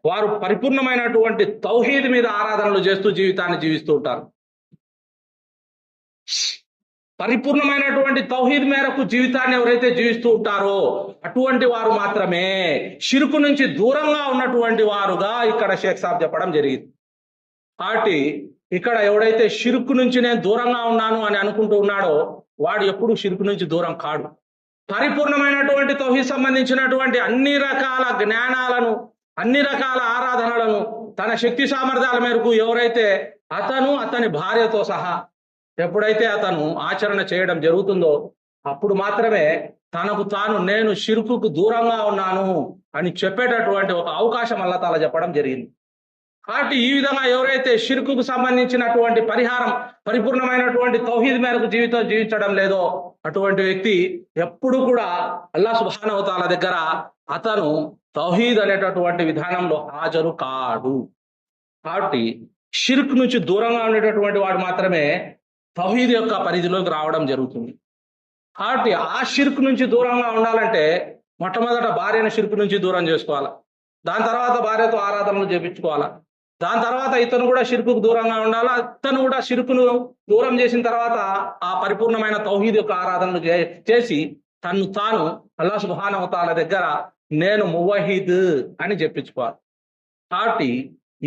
వారు పరిపూర్ణమైనటువంటి తౌహీద్ మీద ఆరాధనలు చేస్తూ జీవితాన్ని జీవిస్తూ ఉంటారు. పరిపూర్ణమైనటువంటి తౌహీద్ మేరకు జీవితాన్ని ఎవరైతే జీవిస్తూ ఉంటారో అటువంటి వారు మాత్రమే షిర్కు నుంచి దూరంగా ఉన్నటువంటి వారుగా ఇక్కడ షేక్ సాబ్ చెప్పడం జరిగింది. కాబట్టి ఇక్కడ ఎవడైతే షిర్కు నుంచి నేను దూరంగా ఉన్నాను అని అనుకుంటూ ఉన్నాడో వాడు ఎప్పుడు షిర్కు నుంచి దూరం కాడు. పరిపూర్ణమైనటువంటి తౌహీద్ సంబంధించినటువంటి అన్ని రకాల జ్ఞానాలను, అన్ని రకాల ఆరాధనలను తన శక్తి సామర్థ్యాల మేరకు ఎవరైతే అతని భార్యతో సహా ఎప్పుడైతే అతను ఆచరణ చేయడం జరుగుతుందో అప్పుడు మాత్రమే తనకు తాను నేను షిర్కుకు దూరంగా ఉన్నాను అని చెప్పేటటువంటి ఒక అవకాశం అల్లాహ్ తాలా చెప్పడం జరిగింది. కాబట్టి ఈ విధంగా ఎవరైతే షిర్కుకు సంబంధించినటువంటి పరిహారం, పరిపూర్ణమైనటువంటి తౌహీద్ మేరకు జీవించడం లేదో అటువంటి వ్యక్తి ఎప్పుడు కూడా అల్లాహ్ సుబ్హానహు వ తఆలా దగ్గర అతను తౌహీద్ అనేటటువంటి విధానంలో హాజరు కాడు. కాబట్టి షిర్క్ నుంచి దూరంగా ఉండేటటువంటి వాడు మాత్రమే తౌహీద్ యొక్క పరిధిలోకి రావడం జరుగుతుంది. కాబట్టి ఆ షిర్క్ నుంచి దూరంగా ఉండాలంటే మొట్టమొదట భార్యను షిర్క్ నుంచి దూరం చేసుకోవాలి. దాని తర్వాత భార్యతో ఆరాధనలు చేపించుకోవాలా. దాని తర్వాత ఇతను కూడా షిర్కుకు దూరంగా ఉండాలా. ఇతను కూడా షిర్కును దూరం చేసిన తర్వాత ఆ పరిపూర్ణమైన తౌహీద్ యొక్క ఆరాధనలు చేసి తను తాను అల్లాహ్ సుబ్హానహు వ తఆలా దగ్గర నేను మువహిద్ అని చెప్పించుకోవాలి. కాబట్టి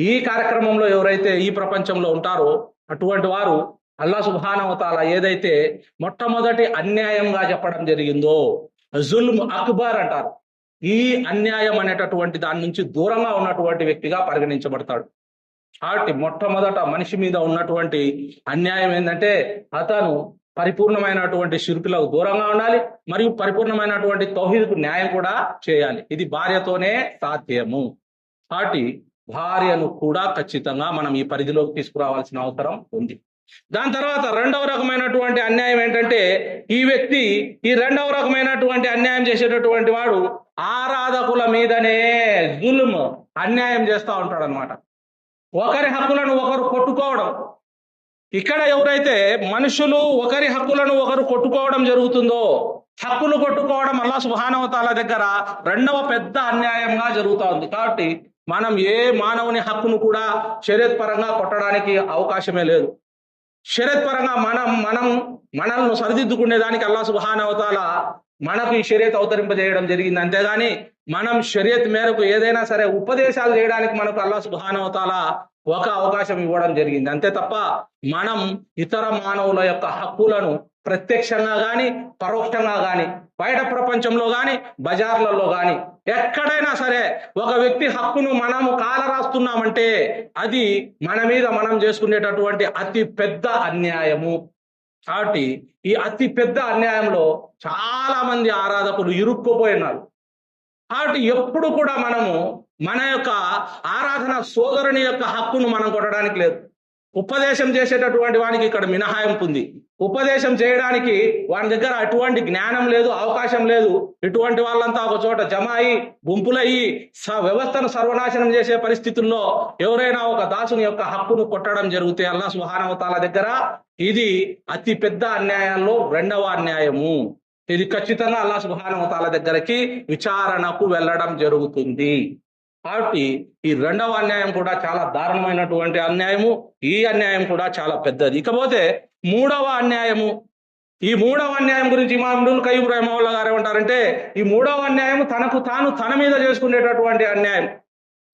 ఈ కార్యక్రమంలో ఎవరైతే ఈ ప్రపంచంలో ఉంటారో అటువంటి వారు అల్లాహ్ సుబ్హానహు వ తఆలా ఏదైతే మొట్టమొదటి అన్యాయంగా చెప్పడం జరిగిందో జుల్మ్ అక్బర్ అంటారు. ఈ అన్యాయం అనేటటువంటి దాని నుంచి దూరంగా ఉన్నటువంటి వ్యక్తిగా పరిగణించబడతాడు. కాబట్టి మొట్టమొదట మనిషి మీద ఉన్నటువంటి అన్యాయం ఏంటంటే అతను పరిపూర్ణమైనటువంటి షిర్కులకు దూరంగా ఉండాలి, మరియు పరిపూర్ణమైనటువంటి తౌహీద్కు న్యాయం కూడా చేయాలి. ఇది భార్యతోనే సాధ్యము. కాబట్టి భార్యను కూడా ఖచ్చితంగా మనం ఈ పరిధిలోకి తీసుకురావాల్సిన అవసరం ఉంది. దాని తర్వాత రెండవ రకమైనటువంటి అన్యాయం ఏంటంటే ఈ రెండవ రకమైనటువంటి అన్యాయం చేసేటటువంటి వాడు ఆరాధకుల మీదనే జుల్మ్ అన్యాయం చేస్తూ ఉంటాడు అనమాట. ఒకరి హక్కులను ఒకరు కొట్టుకోవడం. ఇక్కడ ఎవరైతే మనుషులు ఒకరి హక్కులను ఒకరు కొట్టుకోవడం జరుగుతుందో, హక్కులు కొట్టుకోవడం అల్లాహ్ సుబ్హానహు వ తఆలా దగ్గర రెండవ పెద్ద అన్యాయంగా జరుగుతూ ఉంది. కాబట్టి మనం ఏ మానవుని హక్కును కూడా షరియత్ పరంగా కొట్టడానికి అవకాశమే లేదు. షరియత్ పరంగా మనల్ని సరిదిద్దుకునే దానికి అల్లాహ్ సుబ్హానహు వ తఆలా మనకు ఈ షరియత్ అవతరింపజేయడం జరిగింది. అంతేగాని మనం షరియత్ మేరకు ఏదైనా సరే ఉపదేశాలు చేయడానికి మనకు అల్లాహ్ సుబ్హానహు వ తఆలా ఒక అవకాశం ఇవ్వడం జరిగింది. అంతే తప్ప మనం ఇతర మానవుల యొక్క హక్కులను ప్రత్యక్షంగా గాని పరోక్షంగా గాని బయట ప్రపంచంలో గాని బజార్లలో గాని ఎక్కడైనా సరే ఒక వ్యక్తి హక్కును మనము కాలరాస్తున్నామంటే అది మన మీద మనం చేసుకునేటటువంటి అతి పెద్ద అన్యాయము. కాబట్టి ఈ అతి పెద్ద అన్యాయంలో చాలా మంది ఆరాధకులు ఇరుక్కుపోయినారు. కాబట్టి ఎప్పుడు కూడా మనము మన యొక్క ఆరాధన సోదరుని యొక్క హక్కును మనం కొట్టడానికి లేదు. ఉపదేశం చేసేటటువంటి వానికి ఇక్కడ మినహాయింపు ఉంది. ఉపదేశం చేయడానికి వాని దగ్గర అటువంటి జ్ఞానం లేదు, అవకాశం లేదు. ఇటువంటి వాళ్ళంతా ఒక చోట జమ అయ్యి గుంపులయ్యి వ్యవస్థను సర్వనాశనం చేసే పరిస్థితుల్లో ఎవరైనా ఒక దాసుని యొక్క హక్కును కొట్టడం జరిగితే అల్లాహ్ సుబ్హానహు వ తఆలా దగ్గర ఇది అతి పెద్ద అన్యాయాల్లో రెండవ అన్యాయము. ఇది ఖచ్చితంగా అల్లాహ్ సుబ్హానహు వ తఆలా దగ్గరికి విచారణకు వెళ్ళడం జరుగుతుంది. కాబట్టి ఈ రెండవ అన్యాయం కూడా చాలా దారుణమైనటువంటి అన్యాయము. ఈ అన్యాయం కూడా చాలా పెద్దది. ఇకపోతే మూడవ అన్యాయము. ఈ మూడవ అన్యాయం గురించి ఇమాం ఇబ్నుల్ ఖయ్యిమ్ రహిమహుల్లాహ్ గారు ఏమంటారంటే ఈ మూడవ అన్యాయం తనకు తాను తన మీద చేసుకునేటటువంటి అన్యాయం.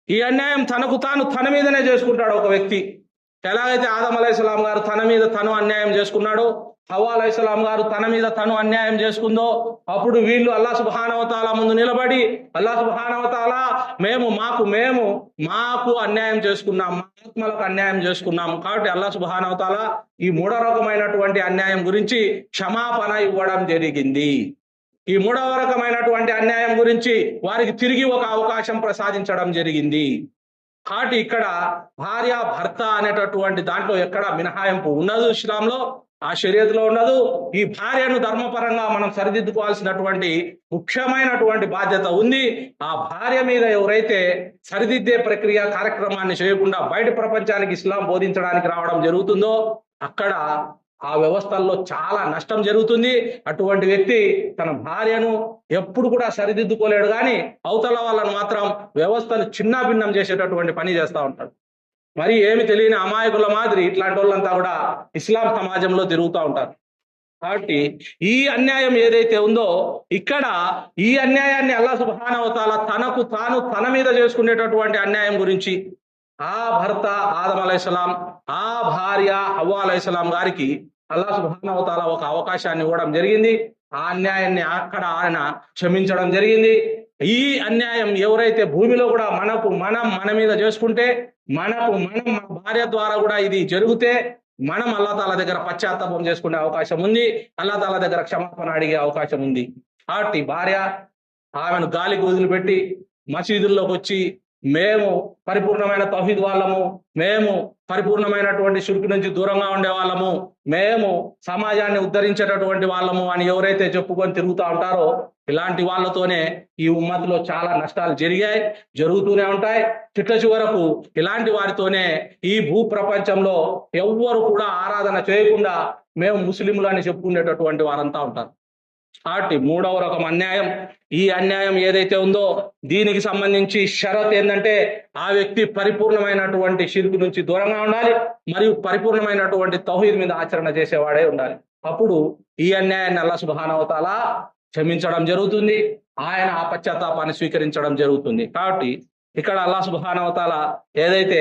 ఈ అన్యాయం తనకు తాను తన మీదనే చేసుకుంటాడు ఒక వ్యక్తి. ఎలాగైతే ఆదం అలైహిస్సలాం గారు తన మీద తను అన్యాయం చేసుకున్నాడో, హవ్వ అలైహిస్సలాం గారు తన మీద తను అన్యాయం చేసుకుందో, అప్పుడు వీళ్ళు అల్లాహ్ సుబ్హానహు వ తఆలా ముందు నిలబడి అల్లాహ్ సుబ్హానహు వ తఆలా మాకు అన్యాయం చేసుకున్నాం, మా ఆత్మలకు అన్యాయం చేసుకున్నాం. కాబట్టి అల్లాహ్ సుబ్హానహు వ తఆలా ఈ మూడో రకమైనటువంటి అన్యాయం గురించి క్షమాపణ ఇవ్వడం జరిగింది. ఈ మూడవ రకమైనటువంటి అన్యాయం గురించి వారికి తిరిగి ఒక అవకాశం ప్రసాదించడం జరిగింది. కాబట్టి ఇక్కడ భార్య భర్త అనేటటువంటి దాంట్లో ఎక్కడ మినహాయింపు ఉండదు. ఇస్లాంలో ఆ షరియత్లో ఉండదు. ఈ భార్యను ధర్మపరంగా మనం సరిదిద్దుకోవాల్సినటువంటి ముఖ్యమైనటువంటి బాధ్యత ఉంది. ఆ భార్య మీద ఎవరైతే సరిదిద్దే ప్రక్రియ కార్యక్రమాన్ని చేయకుండా బయట ప్రపంచానికి ఇస్లాం బోధించడానికి రావడం జరుగుతుందో అక్కడ ఆ వ్యవస్థల్లో చాలా నష్టం జరుగుతుంది. అటువంటి వ్యక్తి తన భార్యను ఎప్పుడు కూడా సరిదిద్దుకోలేడు, కానీ అవతల వాళ్ళను మాత్రం వ్యవస్థను చిన్నాభిన్నం చేసేటటువంటి పని చేస్తూ ఉంటాడు. మరి ఏమి తెలియని అమాయకుల మాదిరి ఇట్లాంటి వాళ్ళంతా కూడా ఇస్లాం సమాజంలో తిరుగుతూ ఉంటారు. కాబట్టి ఈ అన్యాయం ఏదైతే ఉందో ఇక్కడ ఈ అన్యాయాన్ని అల్లాహ్ సుబ్హానహు వ తఆలా తనకు తాను తన మీద చేసుకునేటటువంటి అన్యాయం గురించి ఆ భర్త ఆదం అలైహిస్సలాం, ఆ భార్య హవ్వ అలైహిస్సలాం గారికి అల్లాహ్ సుబ్హానహు వ తఆలా ఒక అవకాశాన్ని ఇవ్వడం జరిగింది. ఆ అన్యాయాన్ని అక్కడ ఆయన క్షమించడం జరిగింది. ఈ అన్యాయం ఎవరైతే భూమిలో కూడా మన మీద చేసుకుంటే మన భార్య ద్వారా కూడా ఇది జరిగితే మనం అల్లాహ్ తాలా దగ్గర పశ్చాత్తాపం చేసుకునే అవకాశం ఉంది. అల్లాహ్ తాలా దగ్గర క్షమాపణ అడిగే అవకాశం ఉంది. కాబట్టి భార్య ఆమెను గాలికి వదిలిపెట్టి మసీదుల్లోకి వచ్చి మేము పరిపూర్ణమైన తౌహీద్ వాళ్ళము, మేము పరిపూర్ణమైనటువంటి షిర్క్ నుంచి దూరంగా ఉండే వాళ్ళము, మేము సమాజాన్ని ఉద్ధరించేటటువంటి వాళ్ళము అని ఎవరైతే చెప్పుకొని తిరుగుతూ ఉంటారో ఇలాంటి వాళ్ళతోనే ఈ ఉమ్మత్తులో చాలా నష్టాలు జరిగాయి, జరుగుతూనే ఉంటాయి. చిట్ట చివరకు ఇలాంటి వారితోనే ఈ భూ ప్రపంచంలో ఎవ్వరు కూడా ఆరాధన చేయకుండా మేము ముస్లింలు అని చెప్పుకునేటటువంటి వారంతా ఉంటారు. కాబట్టి మూడవ రకం అన్యాయం, ఈ అన్యాయం ఏదైతే ఉందో దీనికి సంబంధించి షరత్ ఏంటంటే ఆ వ్యక్తి పరిపూర్ణమైనటువంటి షిర్క్ నుంచి దూరంగా ఉండాలి, మరియు పరిపూర్ణమైనటువంటి తౌహీద్ మీద ఆచరణ చేసేవాడే ఉండాలి. అప్పుడు ఈ అన్యాయాన్ని అల్లాహ్ సుబ్హానహు వ తఆలా క్షమించడం జరుగుతుంది, ఆయన ఆ పశ్చాత్తాపాన్ని స్వీకరించడం జరుగుతుంది. కాబట్టి ఇక్కడ అల్లాహ్ సుబ్హానహు వ తఆలా ఏదైతే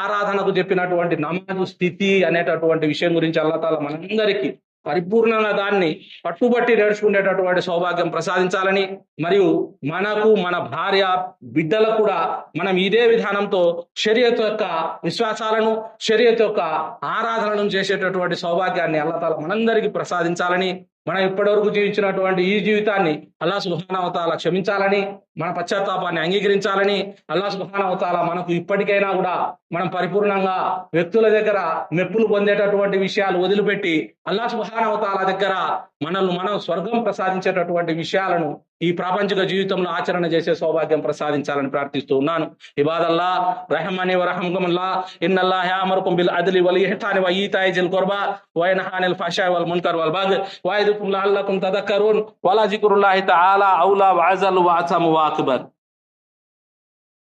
ఆరాధనకు చెప్పినటువంటి నమాజు స్థితి అనేటటువంటి విషయం గురించి అల్లాహ్ తాలా మనందరికీ పరిపూర్ణంగా దాన్ని పట్టుబట్టి నడుచుకునేటటువంటి సౌభాగ్యం ప్రసాదించాలని, మరియు మనకు మన భార్య బిడ్డలకు కూడా మనం ఇదే విధానంతో షరియత్ యొక్క విశ్వాసాలను, షరియత్ యొక్క ఆరాధనలను చేసేటటువంటి సౌభాగ్యాన్ని అల్లాహ్ తాలా మనందరికీ ప్రసాదించాలని, మనం ఇప్పటివరకు జీవించినటువంటి ఈ జీవితాన్ని అల్లాహ్ సుబ్హానహు వ తఆలా క్షమించాలని, మన పశ్చాత్తాపాన్ని అంగీకరించాలని, అల్లాహ్ సుబ్హానహు వ తఆలా మనకు ఇప్పటికైనా కూడా మనం పరిపూర్ణంగా వ్యక్తుల దగ్గర మెప్పులు పొందేటటువంటి విషయాలు వదిలిపెట్టి అల్లాహ్ సుబ్హానహు వ తఆలా దగ్గర మనం స్వర్గం ప్రసాదించేటటువంటి విషయాలను ఈ ప్రాపంచిక జీవితంలో ఆచరణ చేసే సౌభాగ్యం ప్రసాదించాలని ప్రార్థిస్తూ ఉన్నాను. ఇబాదల్లా రహమాని వ రహముకుముల్లా ఇన్నల్లాహ యఅమురుకుం బిల్ అద్లి వల్ ఇహ్సాని వ ఈతాయి జిల్ కుర్బా వ యన్హా అనిల్ ఫహ్షాయి వల్ మున్కర్ వల్ బగ్ వ యదుకుం లఅల్లకుం తదక్కరూన్ వలా జిక్రుల్లాహి తఆలా ఔలా వ అజల్ వ అతము వ అక్బర్.